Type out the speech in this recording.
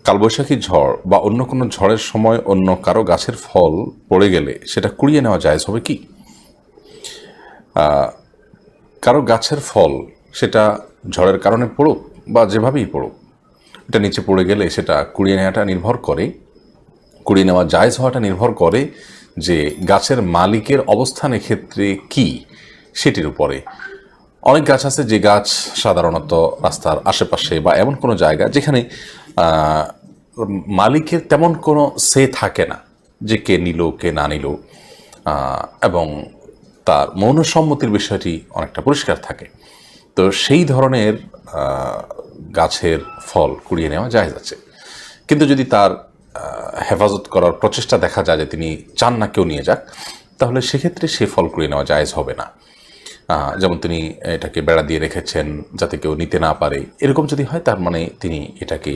কালবৈশাখী ঝড় বা অন্য কোনো ঝড়ের সময় অন্য কারো গাছের ফল পড়ে গেলে সেটা কুড়িয়ে নেওয়া জায়েজ হবে কি? কারো গাছের ফল সেটা ঝড়ের কারণে পড়ুক বা যেভাবেই পড়ুক, এটা নিচে পড়ে গেলে সেটা কুড়িয়ে নেওয়া জায়েজ হওয়াটা নির্ভর করে যে গাছের মালিকের অবস্থান এক্ষেত্রে কি সেটির উপরে। অনেক গাছ আছে যে গাছ সাধারণত রাস্তার আশেপাশে বা এমন কোনো জায়গা যেখানে মালিকের তেমন কোনো সে থাকে না যে কে নিল কে না নিল, এবং তার মৌন সম্মতির বিষয়টি অনেকটা পরিষ্কার থাকে। তো সেই ধরনের গাছের ফল কুড়িয়ে নেওয়া জায়েজ আছে। কিন্তু যদি তার হেফাজত করার প্রচেষ্টা দেখা যায় যে তিনি চান না কেউ নিয়ে যাক, তাহলে সেক্ষেত্রে সে ফল কুড়িয়ে নেওয়া জায়েজ হবে না। যেমন তিনি এটাকে বেড়া দিয়ে রেখেছেন যাতে কেউ নিতে না পারে, এরকম যদি হয় তার মানে তিনি এটাকে